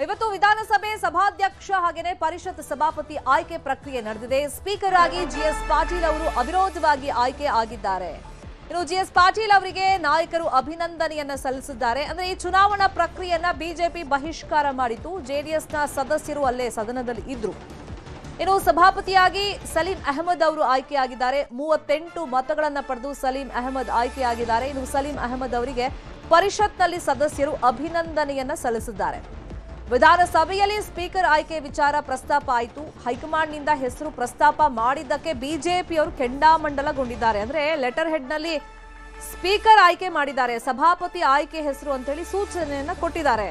ಇವತ್ತು ವಿಧಾನಸಭೆ ಸಭಾಧ್ಯಕ್ಷ ಹಾಗೇನೆ ಪರಿಷತ್ ಸಭಾಪತಿ ಆಯ್ಕೆ ಪ್ರಕ್ರಿಯೆ ನಡೆದಿದೆ. ಸ್ಪೀಕರ್ ಆಗಿ ಜಿಎಸ್ ಪಾಟೀಲ್ ಅವರು ಅವಿರೋಧವಾಗಿ ಆಯ್ಕೆ ಆಗಿದ್ದಾರೆ. ಇನ್ನು ಜಿಎಸ್ ಪಾಟೀಲ್ ಅವರಿಗೆ ನಾಯಕರು ಅಭಿನಂದನೆಯನ್ನ ಸಲ್ಲಿಸಿದ್ದಾರೆ. ಅಂದ್ರೆ ಈ ಚುನಾವಣಾ ಪ್ರಕ್ರಿಯೆಯನ್ನ ಬಿಜೆಪಿ ಬಹಿಷ್ಕಾರ ಮಾಡಿತು. ಜೆಡಿಎಸ್ನ ಸದಸ್ಯರು ಅಲ್ಲೇ ಸದನದಲ್ಲಿ ಇದ್ರು. ಇನ್ನು ಸಭಾಪತಿಯಾಗಿ ಸಲೀಂ ಅಹಮದ್ ಅವರು ಆಯ್ಕೆಯಾಗಿದ್ದಾರೆ. 38 ಮತಗಳನ್ನ ಪಡೆದು ಸಲೀಂ ಅಹಮದ್ ಆಯ್ಕೆಯಾಗಿದ್ದಾರೆ. ಇನ್ನು ಸಲೀಂ ಅಹಮದ್ ಅವರಿಗೆ ಪರಿಷತ್ನಲ್ಲಿ ಸದಸ್ಯರು ಅಭಿನಂದನೆಯನ್ನ ಸಲ್ಲಿಸಿದ್ದಾರೆ. ವಿಧಾನಸಭೆಯಲ್ಲಿ ಸ್ಪೀಕರ್ ಆಯ್ಕೆ ವಿಚಾರ ಪ್ರಸ್ತಾಪ ಆಯಿತು. ಹೈಕಮಾಂಡ್ನಿಂದ ಹೆಸರು ಪ್ರಸ್ತಾಪ ಮಾಡಿದ್ದಕ್ಕೆ ಬಿಜೆಪಿಯವರು ಕೆಂಡಾಮಂಡಲಗೊಂಡಿದ್ದಾರೆ. ಅಂದ್ರೆ ಲೆಟರ್ ಹೆಡ್ನಲ್ಲಿ ಸ್ಪೀಕರ್ ಆಯ್ಕೆ ಮಾಡಿದ್ದಾರೆ, ಸಭಾಪತಿ ಆಯ್ಕೆ ಹೆಸರು ಅಂತೇಳಿ ಸೂಚನೆಯನ್ನ ಕೊಟ್ಟಿದ್ದಾರೆ.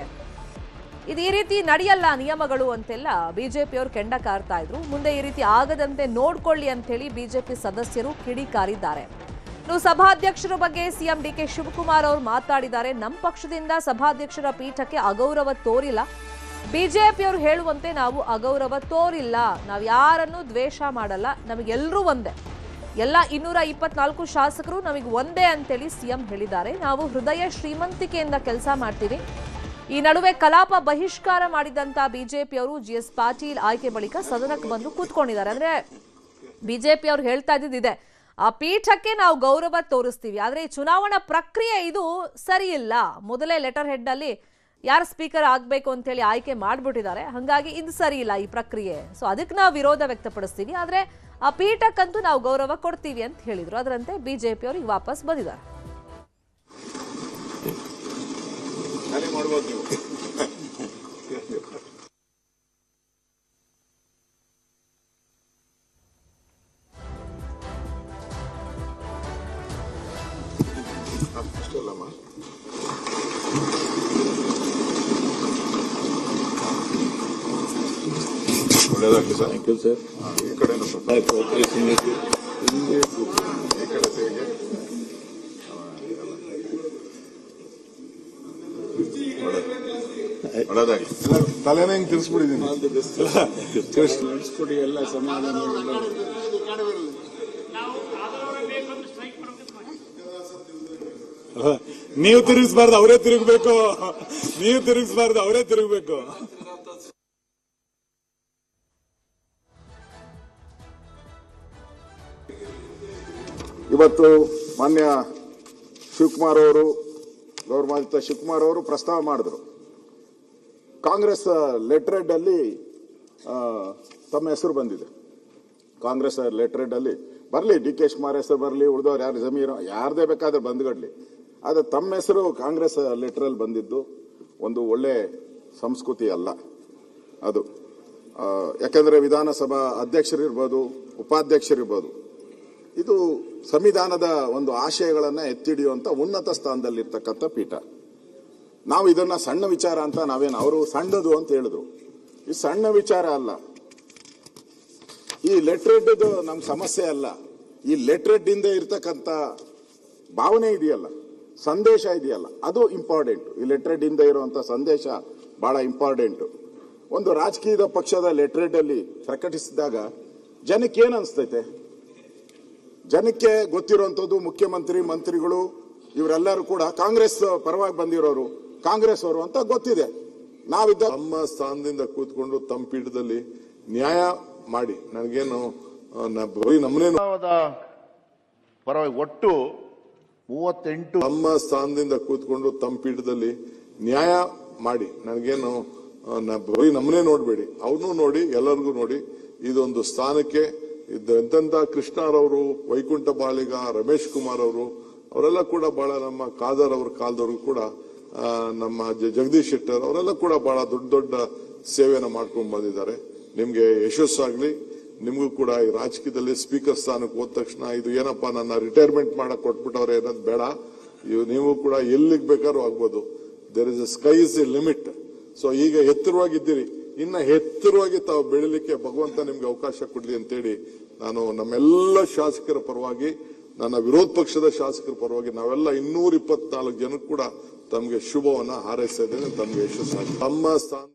ಇದು ಈ ರೀತಿ ನಡೆಯಲ್ಲ ನಿಯಮಗಳು ಅಂತೆಲ್ಲ ಬಿಜೆಪಿಯವರು ಕೆಂಡ ಕಾರ್ತಾ ಇದ್ರು. ಮುಂದೆ ಈ ರೀತಿ ಆಗದಂತೆ ನೋಡ್ಕೊಳ್ಳಿ ಅಂತ ಹೇಳಿ ಬಿಜೆಪಿ ಸದಸ್ಯರು ಕಿಡಿಕಾರಿದ್ದಾರೆ. ಇನ್ನು ಸಭಾಧ್ಯಕ್ಷರ ಬಗ್ಗೆ ಸಿಎಂ ಡಿಕೆ ಶಿವಕುಮಾರ್ ಅವರು ಮಾತಾಡಿದ್ದಾರೆ. ನಮ್ಮ ಪಕ್ಷದಿಂದ ಸಭಾಧ್ಯಕ್ಷರ ಪೀಠಕ್ಕೆ ಅಗೌರವ ತೋರಿಲ್ಲ. ಬಿಜೆಪಿಯವರು ಹೇಳುವಂತೆ ನಾವು ಅಗೌರವ ತೋರಿಲ್ಲ. ನಾವು ಯಾರನ್ನು ದ್ವೇಷ ಮಾಡಲ್ಲ. ನಮಗೆಲ್ಲರೂ ಒಂದೇ, ಎಲ್ಲ 224 ಶಾಸಕರು ನಮಗೆ ಒಂದೇ ಅಂತೇಳಿ ಸಿಎಂ ಹೇಳಿದ್ದಾರೆ. ನಾವು ಹೃದಯ ಶ್ರೀಮಂತಿಕೆಯಿಂದ ಕೆಲಸ ಮಾಡ್ತೀವಿ. ಈ ನಡುವೆ ಕಲಾಪ ಬಹಿಷ್ಕಾರ ಮಾಡಿದಂತ ಬಿಜೆಪಿಯವರು ಜಿಎಸ್ ಪಾಟೀಲ್ ಆಯ್ಕೆ ಬಳಿಕ ಸದನಕ್ಕೆ ಬಂದು ಕೂತ್ಕೊಂಡಿದ್ದಾರೆ. ಅಂದ್ರೆ ಬಿಜೆಪಿ ಅವರು ಹೇಳ್ತಾ ಇದ್ದಿದೆ, ಆ ಪೀಠಕ್ಕೆ ನಾವು ಗೌರವ ತೋರಿಸ್ತೀವಿ, ಆದ್ರೆ ಈ ಚುನಾವಣಾ ಪ್ರಕ್ರಿಯೆ ಇದು ಸರಿ ಇಲ್ಲ. ಮೊದಲೇ ಲೆಟರ್ ಹೆಡ್ ಅಲ್ಲಿ ಯಾರು ಸ್ಪೀಕರ್ ಆಗ್ಬೇಕು ಅಂತ ಹೇಳಿ ಆಯ್ಕೆ ಮಾಡ್ಬಿಟ್ಟಿದ್ದಾರೆ. ಹಾಗಾಗಿ ಇದು ಸರಿ ಇಲ್ಲ ಈ ಪ್ರಕ್ರಿಯೆ. ಸೊ ಅದಕ್ಕೆ ನಾವು ವಿರೋಧ ವ್ಯಕ್ತಪಡಿಸ್ತೀವಿ, ಆದ್ರೆ ಆ ಪೀಠಕ್ಕಂತೂ ನಾವು ಗೌರವ ಕೊಡ್ತೀವಿ ಅಂತ ಹೇಳಿದ್ರು. ಅದರಂತೆ ಬಿಜೆಪಿ ಅವರು ವಾಪಸ್ ಬಂದಿದ್ದಾರೆ. ಒಳ್ಳೆಯದಾಗಲಿ ಸರ್. Thank you sir. ಈ ಕಡೆನೂ ಸರ್ ಈ ಕಡೆ ಸೇರಿಗೆ ಒಳ್ಳೆದಾಗಲಿ. ತಲೆನ ಹಿಂಗೆ ತಿರ್ಸ್ಬಿಟ್ಟಿದ್ದೀನಿ. ತಿಳಿಸ್ಕೊಡಿ ಎಲ್ಲ ಸಮಾಧಾನ. ನೀವು ತಿರುಗಿಸ್ಬಾರ್ದು, ಅವರೇ ತಿರುಗಬೇಕು. ನೀವು ತಿರುಗಿಸ್ಬಾರ್ದು, ಅವರೇ ತಿರುಗಬೇಕು. ಇವತ್ತು ಮಾನ್ಯ ಶಿವಕುಮಾರ್ ಅವರು, ಗೌರವಾನ್ವಿತ ಶಿವಕುಮಾರ್ ಅವರು ಪ್ರಸ್ತಾವ ಮಾಡಿದ್ರು. ಕಾಂಗ್ರೆಸ್ ಲೆಟರ್ ಹೆಡ್ ಅಲ್ಲಿ ತಮ್ಮ ಹೆಸರು ಬಂದಿದೆ. ಕಾಂಗ್ರೆಸ್ ಲೆಟರ್ ಹೆಡ್ ಅಲ್ಲಿ ಬರಲಿ, ಡಿ ಕೆ ಶಿವಕುಮಾರ್ ಹೆಸರು ಬರಲಿ, ಉಳಿದವ್ರು ಯಾರು ಜಮೀರು ಯಾರದೇ ಬೇಕಾದ್ರೆ ಬಂದ್ಗಡ್ಲಿ, ಆದ್ರೆ ತಮ್ಮ ಹೆಸರು ಕಾಂಗ್ರೆಸ್ ಲೆಟರ್ ಅಲ್ಲಿ ಬಂದಿದ್ದು ಒಂದು ಒಳ್ಳೆ ಸಂಸ್ಕೃತಿ ಅಲ್ಲ ಅದು. ಯಾಕಂದ್ರೆ ವಿಧಾನಸಭಾ ಅಧ್ಯಕ್ಷರಿರ್ಬೋದು, ಉಪಾಧ್ಯಕ್ಷರಿರ್ಬೋದು, ಇದು ಸಂವಿಧಾನದ ಒಂದು ಆಶಯಗಳನ್ನ ಎತ್ತಿಡಿಯುವಂತ ಉನ್ನತ ಸ್ಥಾನದಲ್ಲಿರ್ತಕ್ಕಂಥ ಪೀಠ. ನಾವು ಇದನ್ನ ಸಣ್ಣ ವಿಚಾರ ಅಂತ ನಾವೇನು, ಅವರು ಸಣ್ಣದು ಅಂತ ಹೇಳಿದ್ರು. ಇದು ಸಣ್ಣ ವಿಚಾರ ಅಲ್ಲ. ಈ ಲೆಟರ್ ಹೆಡ್ ನಮ್ ಸಮಸ್ಯೆ ಅಲ್ಲ. ಈ ಲೆಟರ್ ಹೆಡ್ ಇಂದ ಇರ್ತಕ್ಕಂಥ ಭಾವನೆ ಇದೆಯಲ್ಲ, ಸಂದೇಶ ಇದೆಯಲ್ಲ, ಅದು ಇಂಪಾರ್ಟೆಂಟ್. ಈ ಲೆಟರ್ ಹೆಡ್ ಇಂದ ಇರುವಂತ ಸಂದೇಶ ಬಹಳ ಇಂಪಾರ್ಟೆಂಟ್. ಒಂದು ರಾಜಕೀಯದ ಪಕ್ಷದ ಲೆಟರ್ ಹೆಡ್ ಅಲ್ಲಿ ಪ್ರಕಟಿಸಿದಾಗ ಜನಕ್ಕೆ ಏನ್ ಅನ್ಸ್ತೈತೆ? ಜನಕ್ಕೆ ಗೊತ್ತಿರುವಂತದ್ದು ಮುಖ್ಯಮಂತ್ರಿ, ಮಂತ್ರಿಗಳು ಇವರೆಲ್ಲರೂ ಕೂಡ ಕಾಂಗ್ರೆಸ್ ಪರವಾಗಿ ಬಂದಿರೋರು, ಕಾಂಗ್ರೆಸ್ ಅವರು ಅಂತ ಗೊತ್ತಿದೆ. ನಾವಿದ್ದ ತಮ್ಮ ಸ್ಥಾನದಿಂದ ಕೂತ್ಕೊಂಡು ತಮ್ಮ ಪೀಠದಲ್ಲಿ ನ್ಯಾಯ ಮಾಡಿ, ನನಗೇನು ನಮ್ಮನೇ ಪರವಾಗಿ ಒಟ್ಟು 38 ತಮ್ಮ ಸ್ಥಾನದಿಂದ ಕೂತ್ಕೊಂಡು ತಮ್ಮ ಪೀಠದಲ್ಲಿ ನ್ಯಾಯ ಮಾಡಿ, ನನಗೇನು ನಮ್ಮನೇ ನೋಡ್ಬೇಡಿ, ಅವ್ರನ್ನೂ ನೋಡಿ, ಎಲ್ಲರಿಗೂ ನೋಡಿ. ಇದೊಂದು ಸ್ಥಾನಕ್ಕೆ ಎಂತೆಂತ ಕೃಷ್ಣರವರು, ವೈಕುಂಠ ಬಾಳಿಗ, ರಮೇಶ್ ಕುಮಾರ್ ಅವರು, ಅವರೆಲ್ಲ ಕೂಡ ಬಹಳ, ನಮ್ಮ ಖಾದರ್ ಅವ್ರ ಕಾಲದವ್ರು ಕೂಡ, ನಮ್ಮ ಜಗದೀಶ್ ಶೆಟ್ಟರ್ ಅವರೆಲ್ಲ ಕೂಡ ಬಹಳ ದೊಡ್ಡ ದೊಡ್ಡ ಸೇವೆಯನ್ನು ಮಾಡ್ಕೊಂಡು ಬಂದಿದ್ದಾರೆ. ನಿಮ್ಗೆ ಯಶಸ್ಸಾಗ್ಲಿ. ನಿಮ್ಗೂ ಕೂಡ ಈ ರಾಜಕೀಯದಲ್ಲಿ ಸ್ಪೀಕರ್ ಸ್ಥಾನಕ್ಕೆ ಹೋದ ತಕ್ಷಣ ಇದು ಏನಪ್ಪಾ ನನ್ನ ರಿಟೈರ್ಮೆಂಟ್ ಮಾಡಕ್ ಕೊಟ್ಬಿಟ್ಟವ್ರೆ ಅನ್ನೋದು ಬೇಡ. ನೀವು ಕೂಡ ಎಲ್ಲಿಗೆ ಬೇಕಾದ್ರೂ ಆಗ್ಬೋದು. There is a sky is a limit. So ಈಗ ಎತ್ತರವಾಗಿದ್ದೀರಿ, ಇನ್ನ ಎತ್ತರವಾಗಿ ತಾವು ಬೆಳಿಲಿಕ್ಕೆ ಭಗವಂತ ನಿಮ್ಗೆ ಅವಕಾಶ ಕೊಡ್ಲಿ ಅಂತೇಳಿ ನಾನು ನಮ್ಮೆಲ್ಲ ಶಾಸಕರ ಪರವಾಗಿ, ನನ್ನ ವಿರೋಧ ಪಕ್ಷದ ಶಾಸಕರ ಪರವಾಗಿ ನಾವೆಲ್ಲ 224 ಜನಕ್ಕೆ ಕೂಡ ತಮಗೆ ಶುಭವನ್ನ ಹಾರೈಸ್ತಾ ಇದ್ದೇನೆ. ತಮಗೆ ಯಶಸ್ಸಾಗಿ ತಮ್ಮ ಸ್ಥಾನ.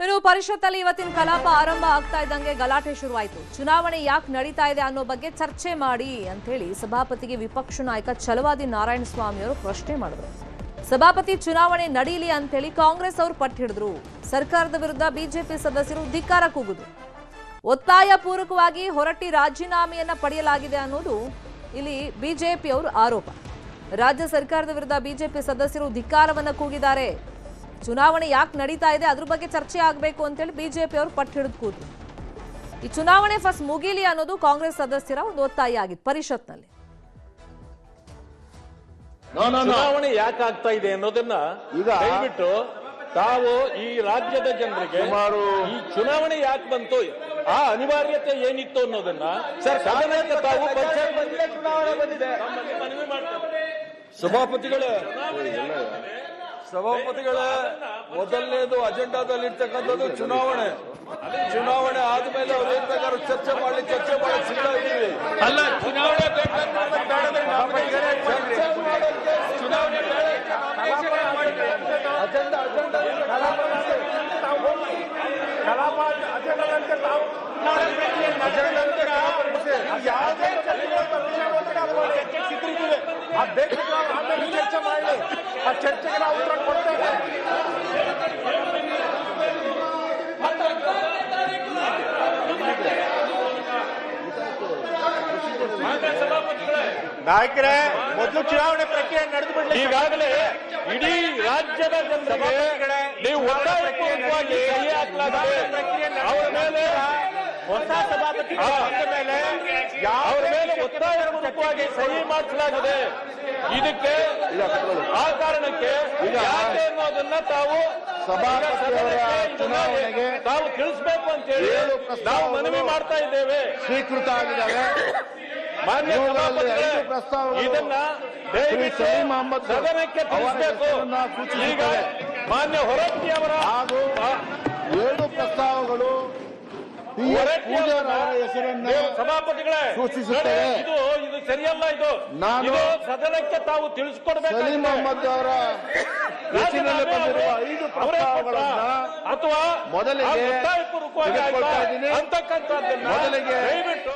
ಇನ್ನು ಪರಿಷತ್ತಲ್ಲಿ ಇವತ್ತಿನ ಕಲಾಪ ಆರಂಭ ಆಗ್ತಾ ಇದ್ದಂಗೆ ಗಲಾಟೆ ಶುರುವಾಯಿತು. ಚುನಾವಣೆ ಯಾಕೆ ನಡೀತಾ ಇದೆ ಅನ್ನೋ ಬಗ್ಗೆ ಚರ್ಚೆ ಮಾಡಿ ಅಂತ ಹೇಳಿ ಸಭಾಪತಿಗೆ ವಿಪಕ್ಷ ನಾಯಕ ಛಲವಾದಿ ನಾರಾಯಣ ಸ್ವಾಮಿ ಅವರು ಪ್ರಶ್ನೆ ಮಾಡಿದ್ರು. ಸಭಾಪತಿ ಚುನಾವಣೆ ನಡೀಲಿ ಅಂತೇಳಿ ಕಾಂಗ್ರೆಸ್ ಅವರು ಪಟ್ಟು ಹಿಡಿದ್ರು. ಸರ್ಕಾರದ ವಿರುದ್ಧ ಬಿಜೆಪಿ ಸದಸ್ಯರು ಧಿಕ್ಕಾರ ಕೂಗುದು. ಒತ್ತಾಯ ಪೂರ್ವಕವಾಗಿ ಹೊರಟ್ಟಿ ರಾಜೀನಾಮೆಯನ್ನ ಪಡೆಯಲಾಗಿದೆ ಅನ್ನೋದು ಇಲ್ಲಿ ಬಿಜೆಪಿಯವರು ಆರೋಪ. ರಾಜ್ಯ ಸರ್ಕಾರದ ವಿರುದ್ಧ ಬಿಜೆಪಿ ಸದಸ್ಯರು ಧಿಕ್ಕಾರವನ್ನ ಕೂಗಿದ್ದಾರೆ. ಚುನಾವಣೆ ಯಾಕೆ ನಡೀತಾ ಇದೆ ಅದ್ರ ಬಗ್ಗೆ ಚರ್ಚೆ ಆಗಬೇಕು ಅಂತೇಳಿ ಬಿಜೆಪಿಯವರು ಪಟ್ಟು ಹಿಡಿದು ಕೂತು. ಈ ಚುನಾವಣೆ ಫಸ್ಟ್ ಮುಗಿಲಿ ಅನ್ನೋದು ಕಾಂಗ್ರೆಸ್ ಸದಸ್ಯರ ಒಂದು ಒತ್ತಾಯ ಆಗಿತ್ತು ಪರಿಷತ್ನಲ್ಲಿ. ಚುನಾವಣೆ ಯಾಕೆ ಆಗ್ತಾ ಇದೆ ಅನ್ನೋದನ್ನ ಈಗ ದಯವಿಟ್ಟು ತಾವು ಈ ರಾಜ್ಯದ ಜನರಿಗೆ ಈ ಚುನಾವಣೆ ಯಾಕೆ ಬಂತು, ಆ ಅನಿವಾರ್ಯತೆ ಏನಿತ್ತು ಅನ್ನೋದನ್ನ ಸದನಕ್ಕೆ ತಾವು ಚುನಾವಣೆ ಬಂದಿದೆ ಮನವಿ ಮಾಡ್ತಾರೆ. ಸಭಾಪತಿಗಳ ಮೊದಲನೇದು ಅಜೆಂಡಾದಲ್ಲಿ ಇರ್ತಕ್ಕಂಥದ್ದು ಚುನಾವಣೆ. ಚುನಾವಣೆ ಆದ್ಮೇಲೆ ಅವ್ರು ಏನ್ ಬೇಕಾದ್ರೂ ಚರ್ಚೆ ಮಾಡಿ ಸಿಗ್ತಾ ಇದ್ದೀವಿ. ಅಲ್ಲ, ಚುನಾವಣೆ ಚರ್ಚೆ ಮಾಡಿ ಆ ಚರ್ಚೆಗೆ ನಾವು ಉತ್ತರ ಕೊಡ್ತೇವೆ. ನಾಯಕರೇ, ಮೊದಲು ಚುನಾವಣೆ ಪ್ರಕ್ರಿಯೆ ನಡೆದು ಬಿಡಲಿ. ಈಗಾಗಲೇ ಇಡೀ ರಾಜ್ಯದ ಜನರಿಗೆ ನೀವು ಒತ್ತಾಯಪೂರ್ವಕವಾಗಿ ಸಹಿ ಹಾಕಲಾಗಿದೆ. ಅವರ ಮೇಲೆ ಹೊಸ ಸಭಾಪತಿ ಮೇಲೆ ಅವರ ಮೇಲೆ ಒತ್ತಾಯಪೂರ್ವಕವಾಗಿ ಸಹಿ ಮಾಡಿಸಲಾಗಿದೆ. ಇದಕ್ಕೆ ಆ ಕಾರಣಕ್ಕೆ ಯಾಕೆ ಅನ್ನೋದನ್ನ ತಾವು ಚುನಾವಣೆಗೆ ತಾವು ತಿಳಿಸಬೇಕು ಅಂತ ಹೇಳಿ ನಾವು ಮನವಿ ಮಾಡ್ತಾ ಇದ್ದೇವೆ. ಸ್ವೀಕೃತ ಆಗಿದ್ದಾವೆ. ಮಾನ್ಯ ಸಭಾಪತಿಗಳೇ, ಇದನ್ನ ಸದನಕ್ಕೆ ತಿಳಿಸಬೇಕು. ಈಗ ಮಾನ್ಯ ಹೊರಟ್ಟಿ ಅವರ ಹಾಗೂ 7 ಪ್ರಸ್ತಾವಗಳು ಹೆಸರನ್ನು ಸಭಾಪತಿಗಳೇ ಸೂಚಿಸುತ್ತವೆ. ಇದು ಸರಿಯಲ್ಲ. ಇದು ಸದನಕ್ಕೆ ತಾವು ತಿಳಿಸಿಕೊಡ್ಬೇಕು. ಸಲೀಂ ಅಹಮದ್ ಅವರ ಹೆಸರಿನಲ್ಲಿ ಬಂದಿರುವ 5 ಪ್ರಸ್ತಾವಗಳನ್ನ ಅಥವಾ ಮೊದಲಿಗೆ ಅಂತಕ್ಕಂಥದ್ದನ್ನ ಮೊದಲಿಗೆ ದಯವಿಟ್ಟು